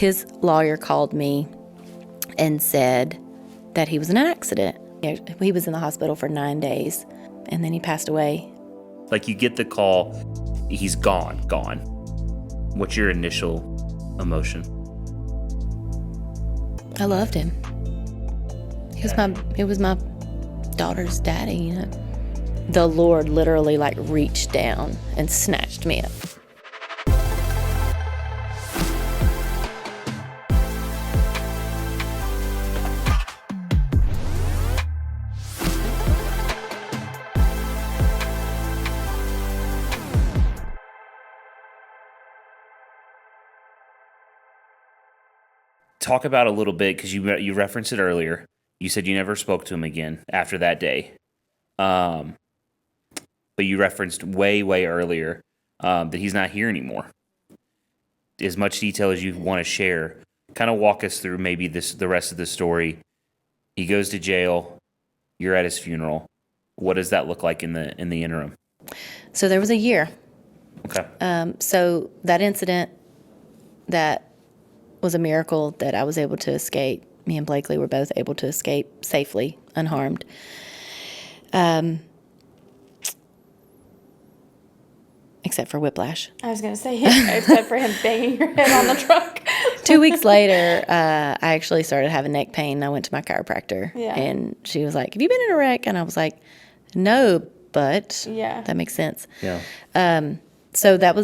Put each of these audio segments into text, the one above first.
his lawyer called me and said that he was in an accident. He was in the hospital for 9 days, and then he passed away. Like, you get the call, he's gone. What's your initial emotion? I loved him. He was my daughter's daddy, you know. The Lord literally like reached down and snatched me up. Talk about a little bit, because you referenced it earlier. You said you never spoke to him again after that day. But you referenced way earlier that he's not here anymore. As much detail as you want to share, kind of walk us through maybe the rest of the story. He goes to jail. You're at his funeral. What does that look like in the interim? So there was a year. Okay. So that incident, that was a miracle that I was able to escape. Me and Blakely were both able to escape safely, unharmed. Except for whiplash. I was going to say, except for him banging your head on the truck. 2 weeks later, I actually started having neck pain. I went to my chiropractor, and she was like, "Have you been in a wreck?" And I was like, "No, but that makes sense." Yeah. So that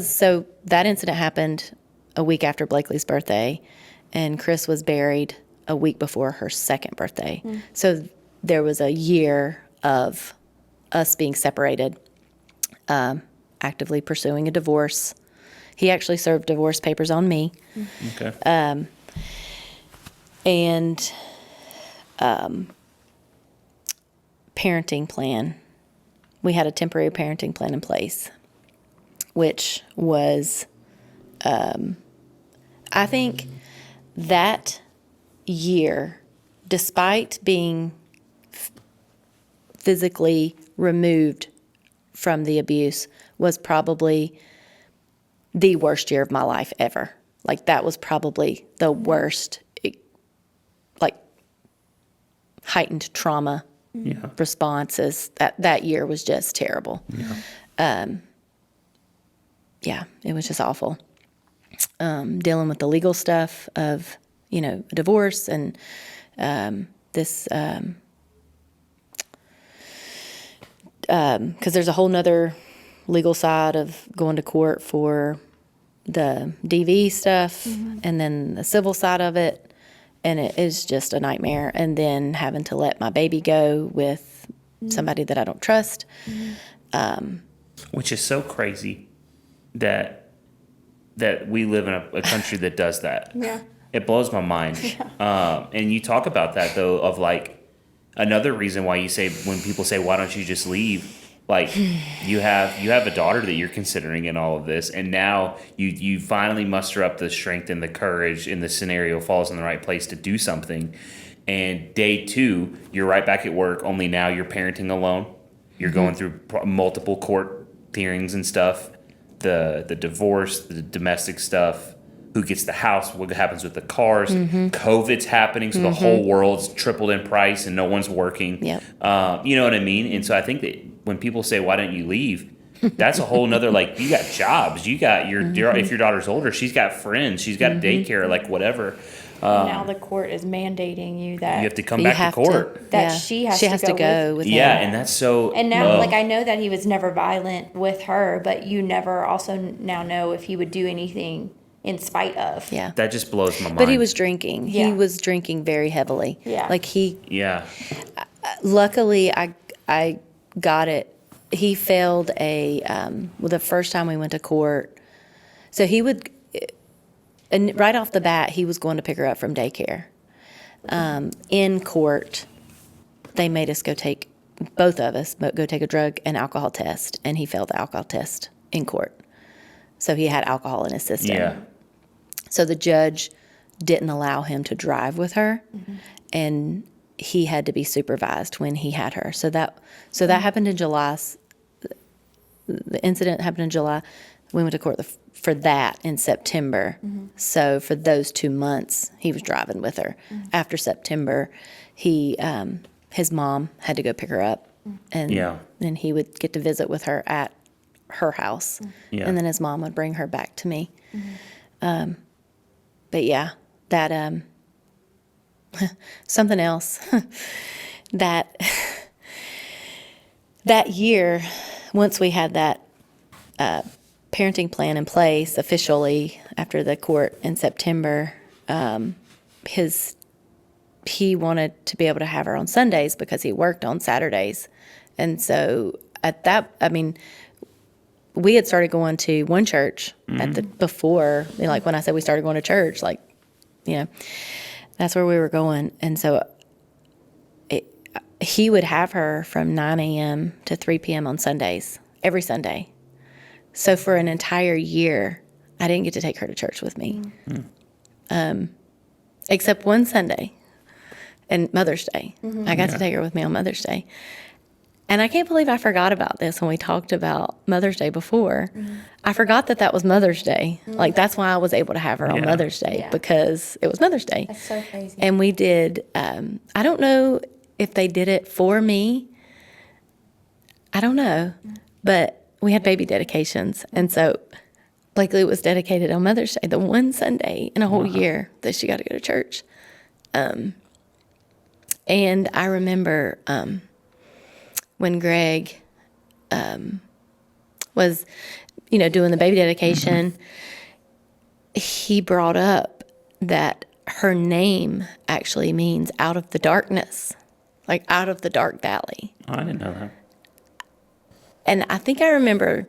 incident happened a week after Blakely's birthday, and Chris was buried a week before her second birthday. So there was a year of us being separated, actively pursuing a divorce. He actually served divorce papers on me. Okay. And parenting plan. We had a temporary parenting plan in place, which was, I think that year, despite being physically removed from the abuse, was probably the worst year of my life ever. Like, that was probably the worst, like, heightened trauma responses. That year was just terrible. It was just awful. Dealing with the legal stuff of, divorce and this, because there's a whole nother legal side of going to court for the DV stuff, and then the civil side of it, and it is just a nightmare. And then having to let my baby go with somebody that I don't trust. Which is so crazy that we live in a country that does that. Yeah. It blows my mind. And you talk about that, though, of like another reason why you say, when people say, why don't you just leave? Like, you have a daughter that you're considering in all of this, and now you finally muster up the strength and the courage, and the scenario falls in the right place to do something. And day 2, you're right back at work, only now you're parenting alone. You're going through multiple court hearings and stuff, the divorce, the domestic stuff, who gets the house, what happens with the cars, COVID's happening, so the whole world's tripled in price and no one's working. Yep. You know what I mean? And so I think that when people say, why don't you leave? That's a whole nother, like, you got jobs, you got if your daughter's older, she's got friends, she's got a daycare, like whatever. Now the court is mandating you that You have to come back to court. she has to go with Yeah, him. and that's so... And now, I know that he was never violent with her, but you never also now know if he would do anything in spite of. Yeah. That just blows my mind. But he was drinking. Yeah. He was drinking very heavily. Yeah. Like Yeah. luckily I got it. He failed the first time we went to court. So he would, and right off the bat, he was going to pick her up from daycare. In court, they made us both of us go take a drug and alcohol test, and he failed the alcohol test in court. So he had alcohol in his system. Yeah. So the judge didn't allow him to drive with her, and he had to be supervised when he had her. So that happened in July. The incident happened in July. We went to court for that in September. So for those 2 months, he was driving with her. After September, his mom had to go pick her up, and then he would get to visit with her at her house, and then his mom would bring her back to me. But yeah, that something else that that year, once we had that parenting plan in place officially after the court in September, he wanted to be able to have her on Sundays because he worked on Saturdays. And so we had started going to one church before, like when I said we started going to church, like, that's where we were going. And so he would have her from 9 a.m. to 3 p.m. on Sundays, every Sunday. So for an entire year, I didn't get to take her to church with me, except one Sunday and Mother's Day. I got to take her with me on Mother's Day. And I can't believe I forgot about this when we talked about Mother's Day before. I forgot that was Mother's Day. Like, that's why I was able to have her on Mother's Day, because it was Mother's Day. That's so crazy. And we did, I don't know if they did it for me. I don't know. But we had baby dedications. And so Blakely was dedicated on Mother's Day, the one Sunday in a whole year that she got to go to church. And I remember when Greg was, doing the baby dedication, he brought up that her name actually means out of the darkness, like out of the dark valley. Oh, I didn't know that. And I think I remember,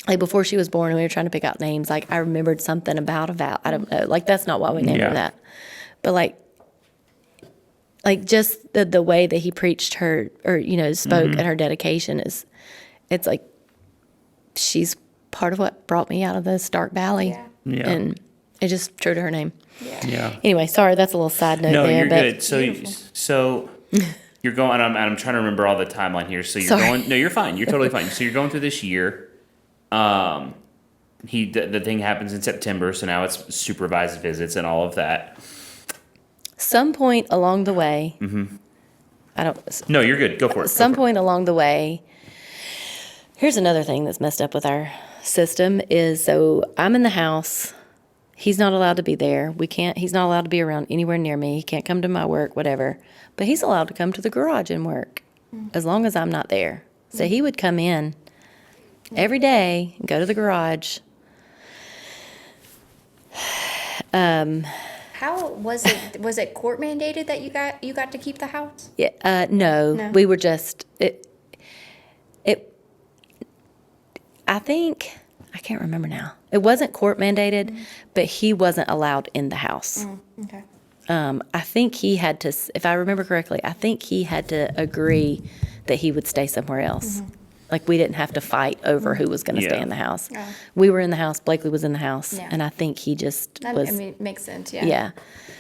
like, before she was born and we were trying to pick out names, like, I remembered something about a valley. I don't know. Like, that's not why we named her that. But, like just the way that he preached her or, spoke at her dedication it's like she's part of what brought me out of this dark valley. Yeah. And it just true to her name. Yeah. Anyway, sorry, that's a little side note No, there. you're good. So you're going, and I'm trying to remember all the timeline here. So you're going, no, you're fine. You're totally fine. So you're going through this year. The thing happens in September, so now it's supervised visits and all of that. Some point along the way, No, you're good. Go for it. Some point along the way, here's another thing that's messed up with our system is, so I'm in the house. He's not allowed to be there. He's not allowed to be around anywhere near me. He can't come to my work, whatever. But he's allowed to come to the garage and work as long as I'm not there. So he would come in every day and go to the garage. How was it? Was it court mandated that you got to keep the house? Yeah, no, we were just I think, I can't remember now. It wasn't court mandated, but he wasn't allowed in the house. Okay. I think he had to, if I remember correctly, I think he had to agree that he would stay somewhere else. Like, we didn't have to fight over who was going to stay in the house. Yeah. We were in the house, Blakely was in the house, Yeah. and I think he just I was. mean, it makes sense. Yeah. Yeah.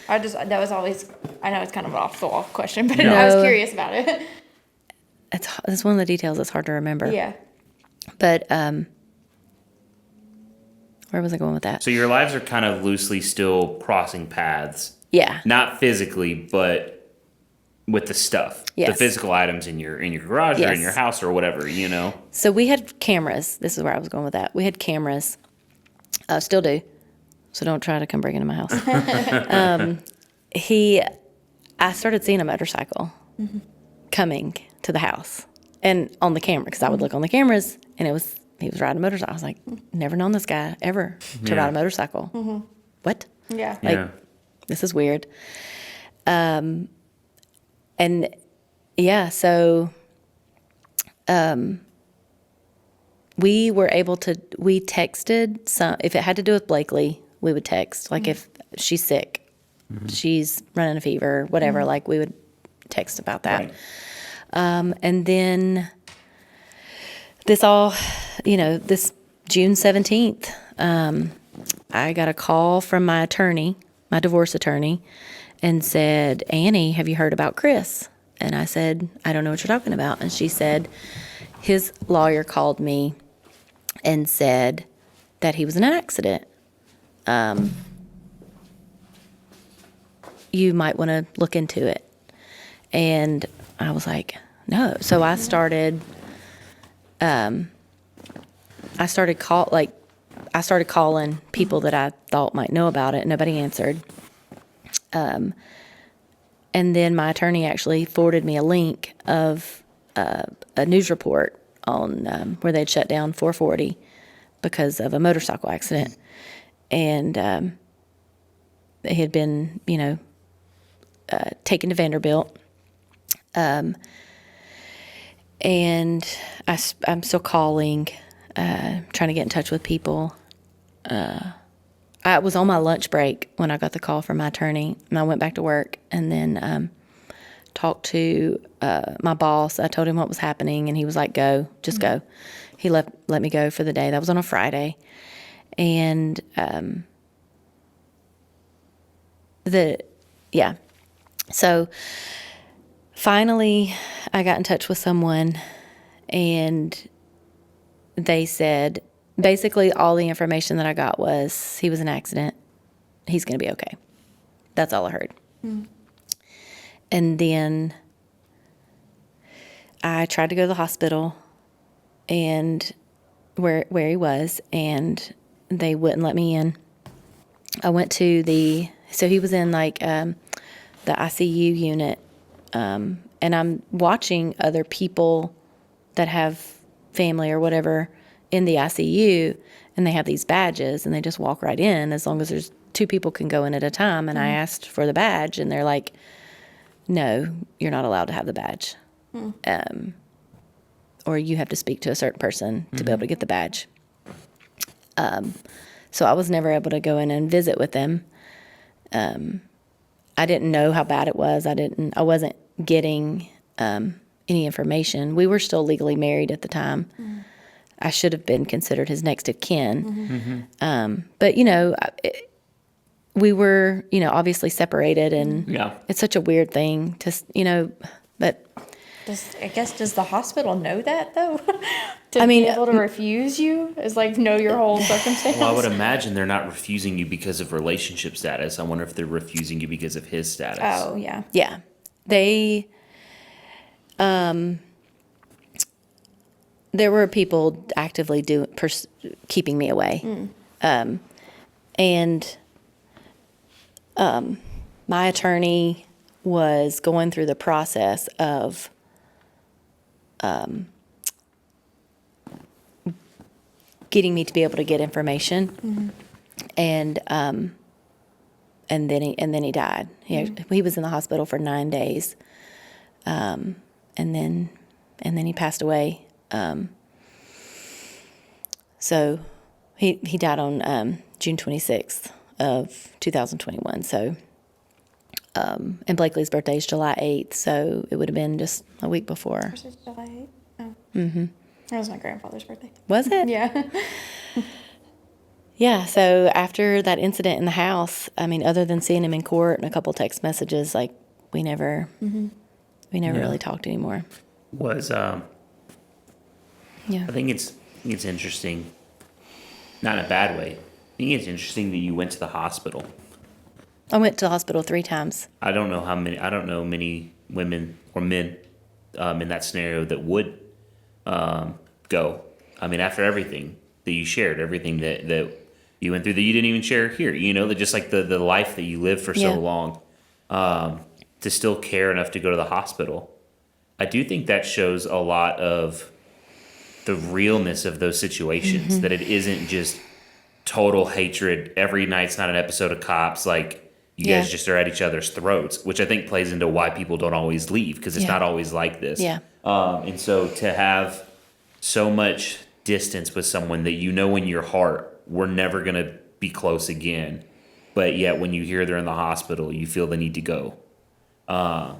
That was always. I know it's kind of an off the wall question, but No. I was curious about it. It's one of the details that's hard to remember. Yeah. But, where was I going with that? So your lives are kind of loosely still crossing paths. Yeah. Not physically, but with the stuff. Yes. The physical items in your garage or in Yes. your house or whatever, So we had cameras. This is where I was going with that. We had cameras. Still do. So don't try to come break into my house. I started seeing a motorcycle coming to the house and on the camera, because I would look on the cameras and he was riding a motorcycle. I was like, never known this guy ever to ride a motorcycle. What? Yeah. Like, this is weird. And yeah, so we were able to, we texted some, if it had to do with Blakely, we would text. Like, if she's sick, she's running a fever, whatever, like, we would text about that. Right. And then this June 17th, I got a call from my attorney, my divorce attorney, and said, Annie, have you heard about Chris? And I said, I don't know what you're talking about. And she said, his lawyer called me and said that he was in an accident. You might want to look into it. And I was like, no. So I started calling people that I thought might know about it. Nobody answered. And then my attorney actually forwarded me a link of a news report on where they'd shut down 440 because of a motorcycle accident. And it had been, taken to Vanderbilt. And I'm still calling, trying to get in touch with people. I was on my lunch break when I got the call from my attorney, and I went back to work and then talked to my boss. I told him what was happening, and he was like, go, just go. He let me go for the day. That was on a Friday. And so finally I got in touch with someone, and they said, basically all the information that I got was he was in an accident. He's going to be okay. That's all I heard. And then I tried to go to the hospital and where he was, and they wouldn't let me in. I went to so he was in the ICU unit, and I'm watching other people that have family or whatever in the ICU, and they have these badges, and they just walk right in as long as there's 2 people can go in at a time. And I asked for the badge, and they're like, no, you're not allowed to have the badge. Or you have to speak to a certain person to be able to get the badge. So I was never able to go in and visit with them. I didn't know how bad it was. I wasn't getting any information. We were still legally married at the time. I should have been considered his next of kin. But, we were, obviously separated, and it's such a weird thing to, but. Does the hospital know that, though? To I mean, be able to refuse you is know your whole circumstance. Well, I would imagine they're not refusing you because of relationship status. I wonder if they're refusing you because of his status. Oh, yeah. Yeah. They, there were people actively keeping me away. And my attorney was going through the process of getting me to be able to get information, and then he died. He was in the hospital for 9 days, and then he passed away. So he died on June 26th of 2021. So. And Blakely's birthday is July 8th, so it would have been just a week before. Was it July 8th? Oh. Mm-hmm. That was my grandfather's birthday. Was it? Yeah. Yeah, so after that incident in the house, other than seeing him in court and a couple text messages, we never really talked anymore. I think it's interesting, not in a bad way. I think it's interesting that you went to the hospital. I went to the hospital 3 times. I don't know many women or men in that scenario that would go. After everything that you shared, everything that you went through that you didn't even share here, that just the life that you lived for so long, to still care enough to go to the hospital. I do think that shows a lot of the realness of those situations, that it isn't just total hatred. Every night's not an episode of Cops, you guys just are at each other's throats, which I think plays into why people don't always leave, because it's not always like this. Yeah. And so to have so much distance with someone that in your heart, we're never going to be close again, but yet when you hear they're in the hospital, you feel the need to go. I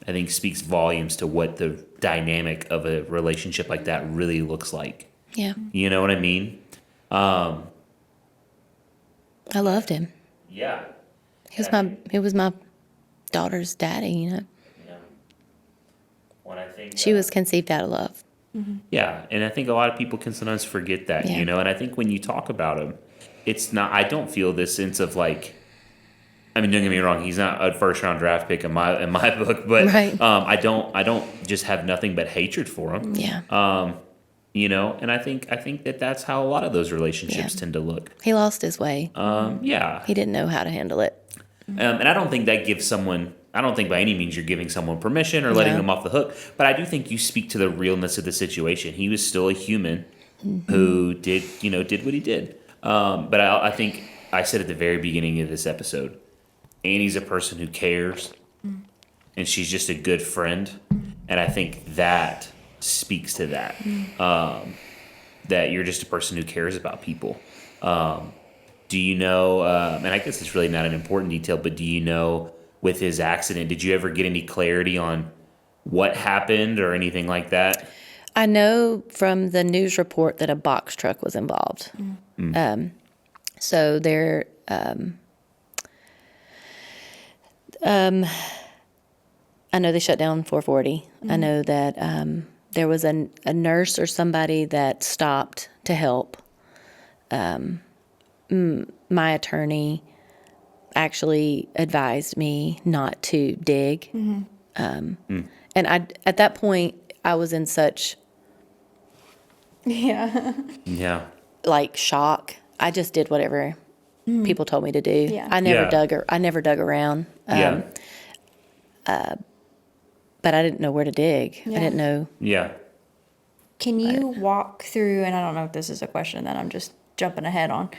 think speaks volumes to what the dynamic of a relationship like that really looks like. Yeah. You know what I mean? I loved him. Yeah. He was my daughter's daddy, Yeah. When I think She was conceived out of love. Yeah, and I think a lot of people can sometimes forget that, Yeah. you know. And I think when you talk about him, it's not. I don't feel this sense of like. I mean, don't get me wrong. He's not a first round draft pick in my book, but Right. I don't just have nothing but hatred for him. Yeah. You know, and I think that's how a lot of those relationships Yeah. tend to look. He lost his way. Yeah, He didn't know how to handle it. and I don't think that gives someone. I don't think by any means you're giving someone permission or letting No. them off the hook. But I do think you speak to the realness of the situation. He was still a human who did what he did. But I think I said at the very beginning of this episode, Annie's a person who cares, and she's just a good friend. And I think that speaks to that. That you're just a person who cares about people. Do you know, and I guess it's really not an important detail, but do you know with his accident, did you ever get any clarity on what happened or anything like that? I know from the news report that a box truck was involved. So there, I know they shut down 440. I know that there was a nurse or somebody that stopped to help. My attorney actually advised me not to dig. And at that point, I was in such Yeah. Yeah. like shock. I just did whatever people told me to do. Yeah. I never Yeah. I never dug around. Yeah. But I didn't know where to dig. Yeah. I didn't know. Yeah. Can you walk through, and I don't know if this is a question that I'm just jumping ahead on,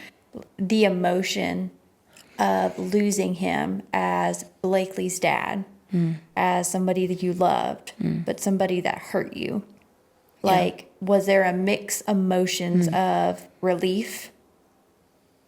the emotion of losing him as Blakely's dad, as somebody that you loved, but somebody that hurt you? Like, was there a mix emotions of relief,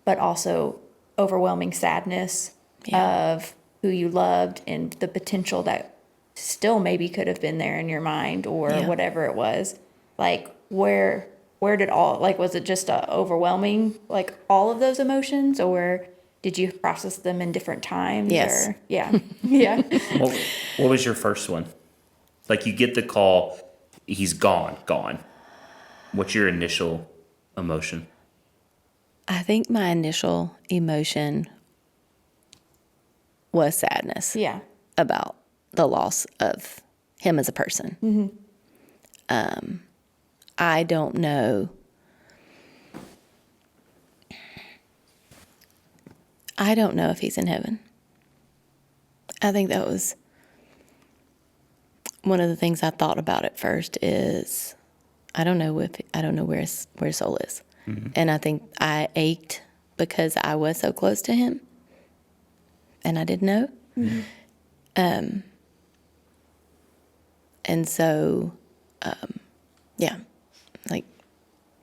but also overwhelming sadness of who you loved and the potential that still maybe could have been there in your mind or whatever it was? Like, where did all, like, was it just a overwhelming, like, all of those emotions, or did you process them in different times? Yes. Or, yeah. Yeah. What was your first one? Like you get the call, he's gone. What's your initial emotion? I think my initial emotion was sadness Yeah. about the loss of him as a person. I don't know. I don't know if he's in heaven. I think that was one of the things I thought about at first is I don't know where his soul is. And I think I ached because I was so close to him and I didn't know. And so, yeah, like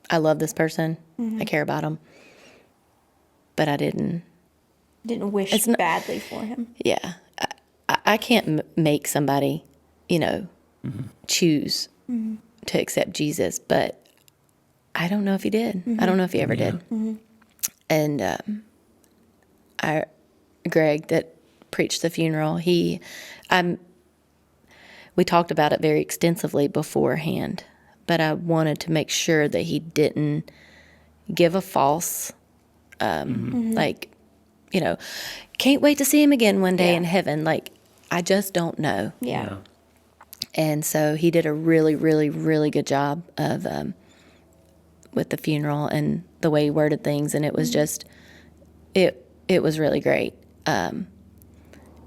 I love this person. I care about him, but I didn't. Didn't wish It's not- badly for him. Yeah, I can't make somebody, choose to accept Jesus, but I don't know if he did. I don't know if he ever did. And Greg that preached the funeral, we talked about it very extensively beforehand, but I wanted to make sure that he didn't give a false, like, can't wait to see him again one day in heaven. Like, I just don't know. Yeah. And so he did a really, really, really good job of with the funeral and the way he worded things, and it was just it was really great.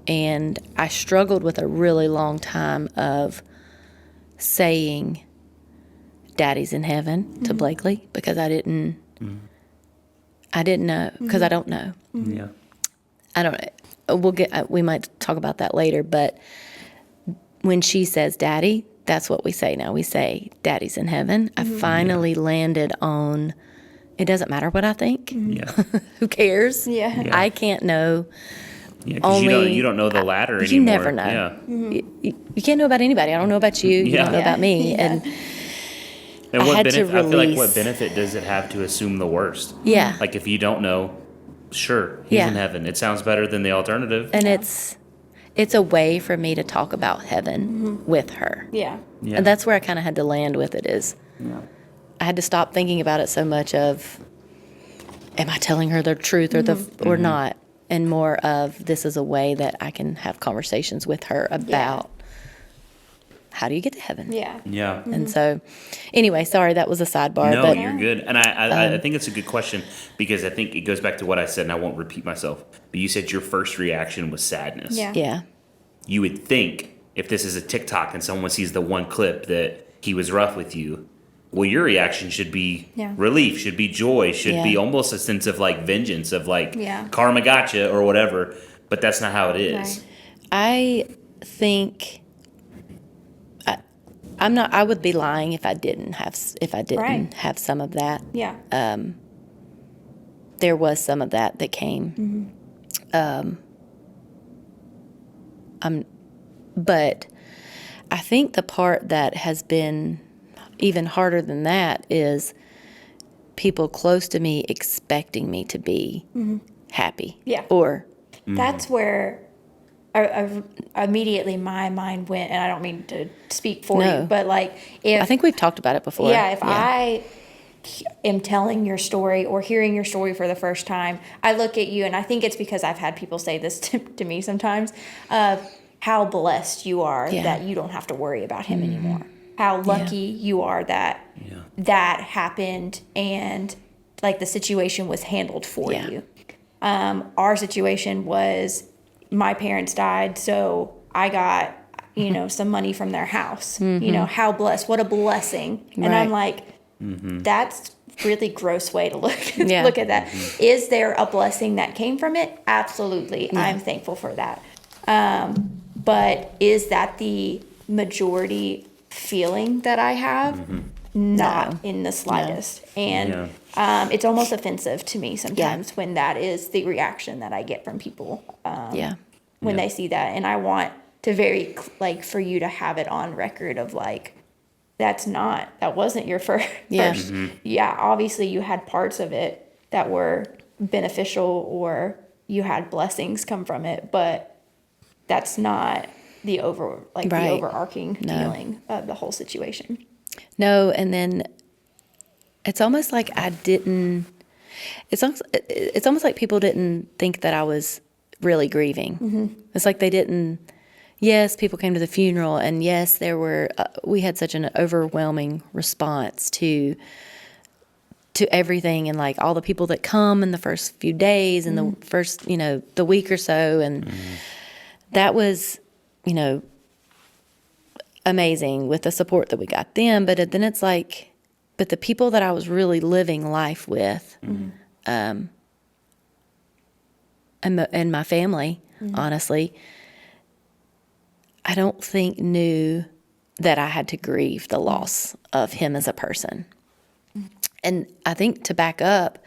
And I struggled with a really long time of saying "Daddy's in heaven" to Blakely because I didn't know because I don't know. Yeah. I don't. We might talk about that later, but when she says "Daddy," that's what we say now. We say "Daddy's in heaven." I finally landed on. It doesn't matter what I think. Yeah. Who cares? Yeah. I can't know. Yeah, because Only- you don't know the ladder anymore. You never know. Yeah. You can't know about anybody. I don't know about you. You Yeah. don't know about me. Yeah. And And I what had to benefit? I feel like what release- benefit does it have to assume the worst? yeah, Like if you don't know, sure, he's Yeah. in heaven. It sounds better than the alternative. and it's it's a way for me to talk about heaven with her. Yeah. Yeah. And that's where I kind of had to land with it is I had to stop thinking about it so much of, am I telling her the truth or or not? And more of, this is a way that I can have conversations with her about how do you get to heaven? Yeah. Yeah. And so, anyway, sorry, that was a sidebar. No, but you're good. And I think it's a good question because I think it goes back to what I said, and I won't repeat myself. But you said your first reaction was sadness. Yeah. yeah, You would think if this is a TikTok and someone sees the one clip that he was rough with you, well, your reaction should be Yeah. relief, should be joy, should be Yeah. almost a sense of like vengeance, of like Yeah. karma gotcha or whatever. But that's not how it is. Right. I think I'm not. I would be lying if I didn't have Right. have some of that. Yeah. There was some of that came. But I think the part that has been even harder than that is people close to me expecting me to be happy. Yeah. Or That's where immediately my mind went, and I don't mean to speak for No. you, but like if I think we've talked about it before. yeah, if I am telling your story or hearing your story for the first time, I look at you, and I think it's because I've had people say this to me sometimes, how blessed you are Yeah. that you don't have to worry about him anymore. How lucky you are that Yeah. that happened and like the situation was handled for Yeah. you. Our situation was my parents died, so I got, some money from their house. How blessed, what a blessing. And I'm Right. like, that's really gross way to look Yeah. look at that. Is there a blessing that came from it? Absolutely. I'm thankful for that. But is that the majority feeling that I have? Not in the slightest. And it's almost offensive to me sometimes when that is the reaction that I get from people Yeah. when they see that. And I want to for you to have it on record of like, that wasn't your first. Yeah. Yeah, obviously you had parts of it that were beneficial or you had blessings come from it, but that's not the the Right. overarching No. feeling of the whole situation. No, and then it's almost like I didn't. It's almost like people didn't think that I was really grieving. It's like they didn't. Yes, people came to the funeral, and yes, there were. We had such an overwhelming response to everything, and like all the people that come in the first few days and the first, the week or so, and that was, amazing with the support that we got then. But then it's like, but the people that I was really living life with, and my family, honestly, I don't think knew that I had to grieve the loss of him as a person. And I think to back up,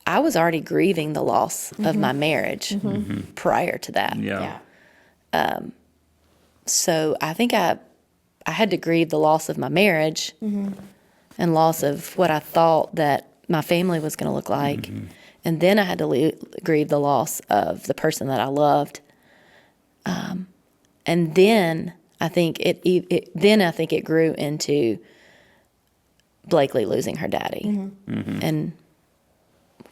I was already grieving the loss of my marriage prior to that. Yeah. So I think I had to grieve the loss of my marriage and loss of what I thought that my family was going to look like. And then I had to grieve the loss of the person that I loved. And then I think it grew into Blakely losing her daddy. And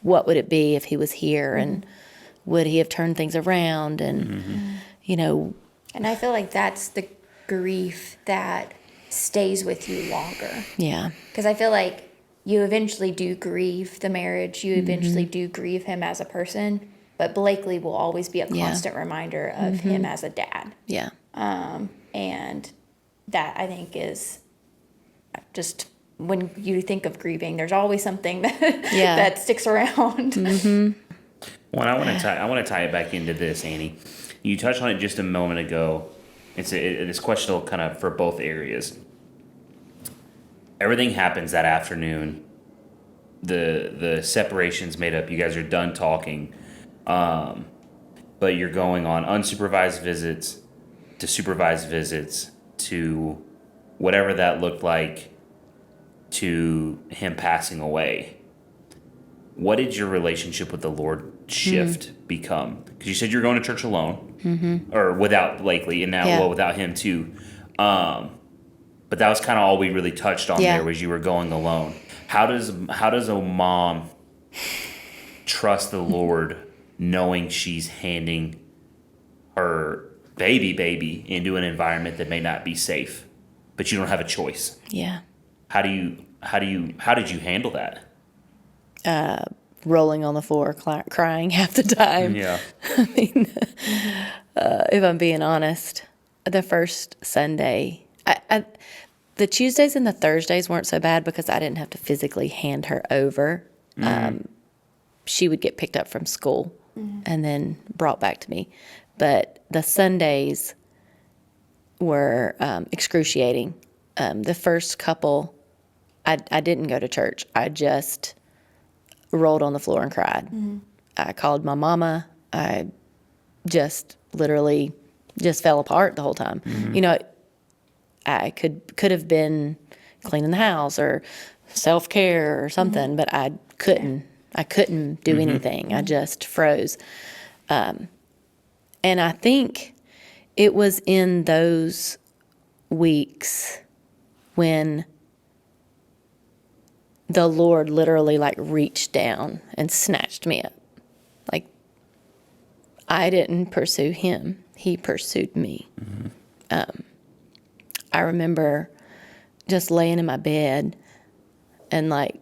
what would it be if he was here, and would he have turned things around? And, And I feel like that's the grief that stays with you longer. yeah. Because I feel like you eventually do grieve the marriage. You eventually do grieve him as a person. But Blakely will always be a constant reminder of him as a dad. Yeah. And that, I think, is just when you think of grieving, there's always something that, that sticks around. Well, I want to tie it back into this, Annie. You touched on it just a moment ago. This question will kind of for both areas. Everything happens that afternoon. The separation's made up. You guys are done talking, but you're going on unsupervised visits to supervised visits to whatever that looked like to him passing away. What did your relationship with the Lord shift become? Because you said you're going to church alone, or without Blakely, and now well without him too. But that was kind of all we really touched on there, was you were going alone. How does a mom trust the Lord knowing she's handing her baby into an environment that may not be safe, but you don't have a choice? Yeah. How did you handle that? Rolling on the floor, crying half the time. Yeah. I mean, if I'm being honest, the first Sunday, the Tuesdays and the Thursdays weren't so bad because I didn't have to physically hand her over. She would get picked up from school and then brought back to me. But the Sundays were excruciating. The first couple, I didn't go to church. I just rolled on the floor and cried. I called my mama. I just literally just fell apart the whole time. You know, I could have been cleaning the house or self-care or something, but I couldn't. I couldn't do anything. I just froze. And I think it was in those weeks when the Lord literally like reached down and snatched me up. Like, I didn't pursue him. He pursued me. I remember just laying in my bed and like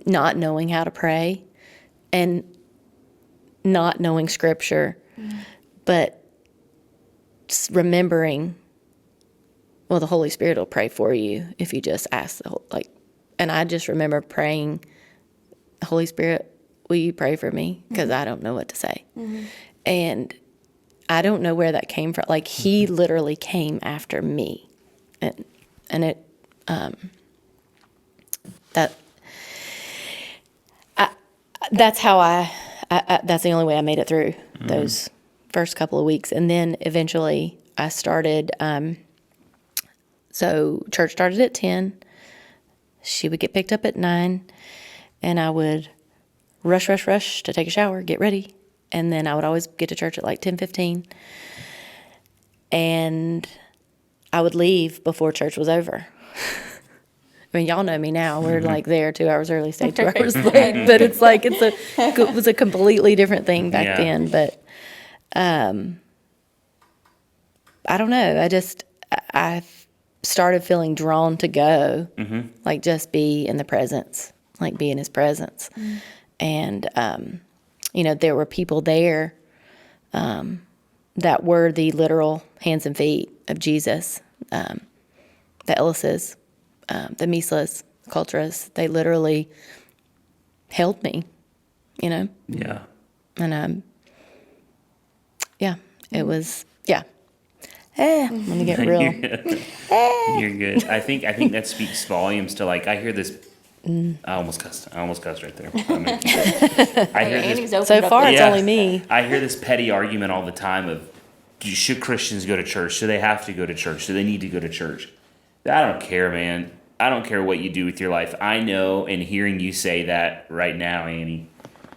not knowing how to pray and not knowing scripture, but just remembering, well, the Holy Spirit will pray for you if you just ask and I just remember praying, Holy Spirit, will you pray for me? Because I don't know what to say. And I don't know where that came from. Like, he literally came after me. And it, that's how that's the only way I made it through those first couple of weeks. And then eventually I started, so church started at 10. She would get picked up at 9, and I would rush to take a shower, get ready. And then I would always get to church at like 10:15. And I would leave before church was over. I mean, y'all know me now. We're like there 2 hours early, stay 2 hours late. But it's like it was a completely different thing back then. But I don't know. I started feeling drawn to go, like just be in the presence, like be in his presence. And you know, there were people there that were the literal hands and feet of Jesus. The Ellises, the Mislas, Cultras, they literally held me, you know? Yeah. And, it was, I'm going to get real. You're good. I think that speaks volumes to, like, I hear this. I almost cussed right there. I hear this. So far, it's only me. I hear this petty argument all the time of, should Christians go to church? Do they have to go to church? Do they need to go to church? I don't care, man. I don't care what you do with your life. I know, and hearing you say that right now, Annie,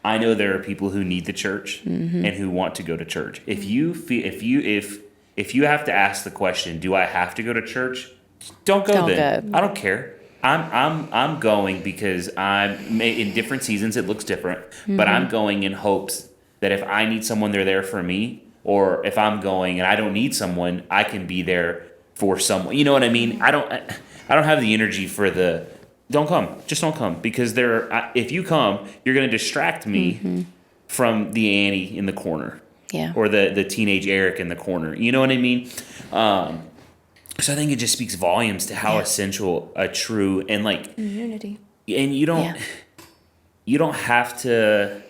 I know there are people who need the church and who want to go to church. If you have to ask the question, do I have to go to church? Don't go then. I don't care. I'm going because I'm in different seasons. It looks different, but I'm going in hopes that if I need someone, they're there for me. Or if I'm going and I don't need someone, I can be there for someone. You know what I mean? I don't have the energy for the don't come. Just don't come, because if you come, you're going to distract me from the Annie in the corner, or the teenage Eric in the corner. You know what I mean? So I think it just speaks volumes to how essential a true and like unity. And you don't have to.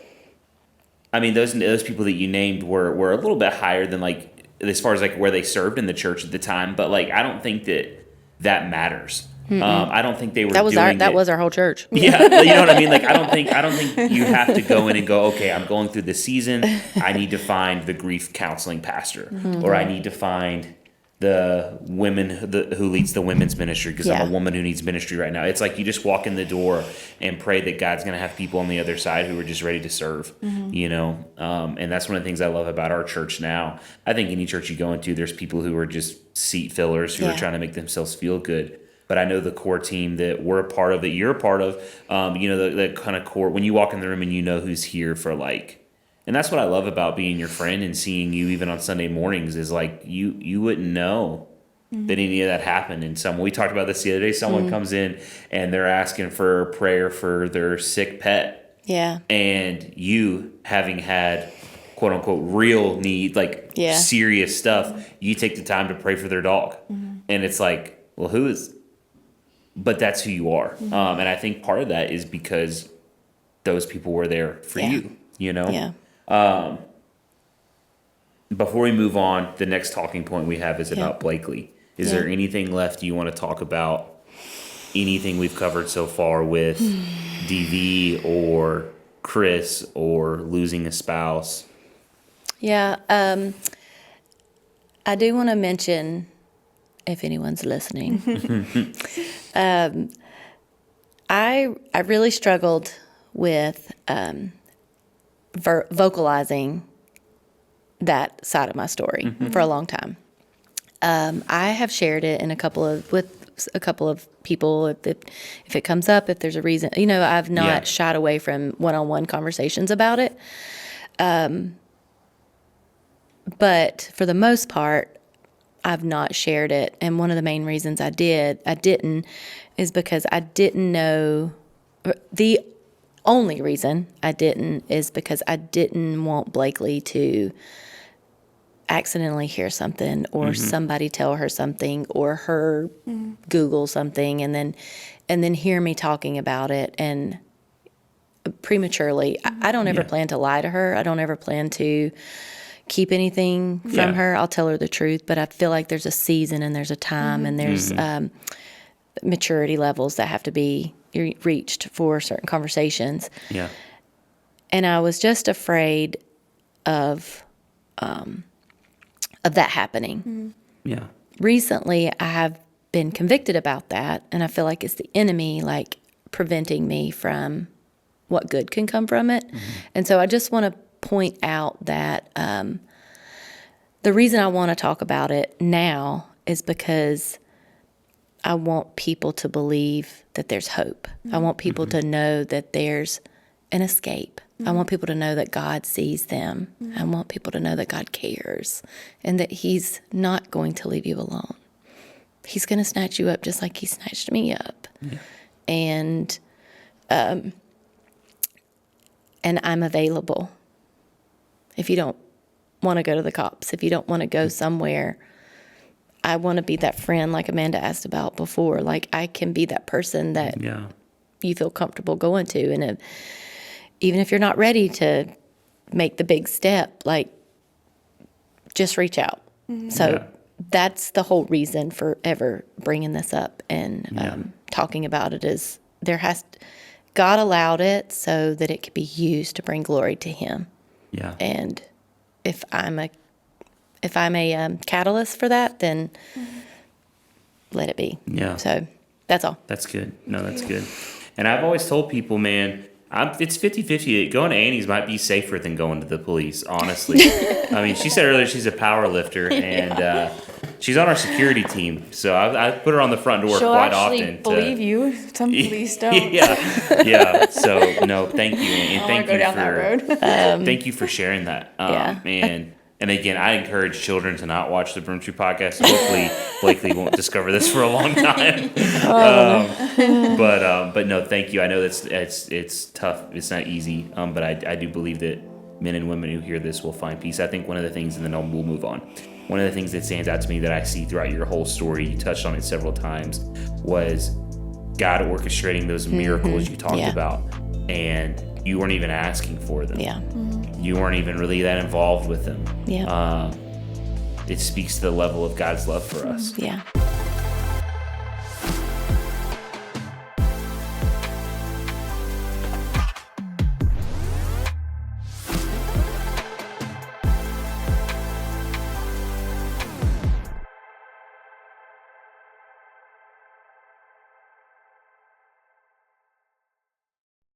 I mean, those people that you named were a little bit higher than, like, as far as like where they served in the church at the time, but like I don't think that matters. I don't think they were. That was our whole church. Yeah, you know what I mean. Like I don't think you have to go in and go, okay, I'm going through this season. I need to find the grief counseling pastor, or I need to find the women who leads the women's ministry because I'm a woman who needs ministry right now. It's like you just walk in the door and pray that God's going to have people on the other side who are just ready to serve, you know? And that's one of the things I love about our church now. I think any church you go into, there's people who are just seat fillers who are trying to make themselves feel good. But I know the core team that we're a part of, that you're a part of, you know, the kind of core, when you walk in the room and you know who's here for like, and that's what I love about being your friend and seeing you even on Sunday mornings is like you wouldn't know that any of that happened. And we talked about this the other day. Someone comes in and they're asking for prayer for their sick pet. Yeah. And you having had quote unquote real need, like serious stuff, you take the time to pray for their dog. And it's like, well, but that's who you are. And I think part of that is because those people were there for you, you know? Yeah. Before we move on, the next talking point we have is about Blakely. Is there anything left you want to talk about? Anything we've covered so far with DV or Chris or losing a spouse? Yeah. I do want to mention, if anyone's listening, I really struggled with vocalizing that side of my story for a long time. I have shared it in with a couple of people. If it comes up, if there's a reason, you know, I've not shied away from one-on-one conversations about it. But for the most part, I've not shared it. And one of the main reasons I didn't, is because I didn't know. The only reason I didn't is because I didn't want Blakely to accidentally hear something or somebody tell her something or her Google something and then hear me talking about it and prematurely. I don't ever plan to lie to her. I don't ever plan to keep anything from her. I'll tell her the truth, but I feel like there's a season and there's a time and there's maturity levels that have to be reached for certain conversations. Yeah. And I was just afraid of that happening. Yeah. Recently, I have been convicted about that, and I feel like it's the enemy, like, preventing me from what good can come from it. And so I just want to point out that the reason I want to talk about it now is because I want people to believe that there's hope. I want people to know that there's an escape. I want people to know that God sees them. I want people to know that God cares and that He's not going to leave you alone. He's going to snatch you up just like He snatched me up. Yeah. And I'm available. If you don't want to go to the cops, if you don't want to go somewhere, I want to be that friend like Amanda asked about before. Like, I can be that person that you feel comfortable going to. And even if you're not ready to make the big step, like, just reach out. So that's the whole reason for ever bringing this up and talking about it is God allowed it so that it could be used to bring glory to Him. Yeah. And if I'm a catalyst for that, then let it be. Yeah. So that's all. That's good. No, that's good. And I've always told people, man, it's 50-50. Going to Annie's might be safer than going to the police, honestly. I mean, she said earlier she's a power lifter, and she's on our security team. So I put her on the front door quite often. She'll actually believe you. Some police don't. Yeah. So, no, thank you. And thank you down that road. Thank you for sharing that. And again, I encourage children to not watch the Broom podcast. Hopefully, Blakely won't discover this for a long time. But no, thank you. I know it's tough. It's not easy. But I do believe that men and women who hear this will find peace. I think one of the things, and then we'll move on. One of the things that stands out to me that I see throughout your whole story, you touched on it several times, was God orchestrating those miracles you talked about, and you weren't even asking for them. Yeah. You weren't even really that involved with them. Yeah. It speaks to the level of God's love for us. Yeah.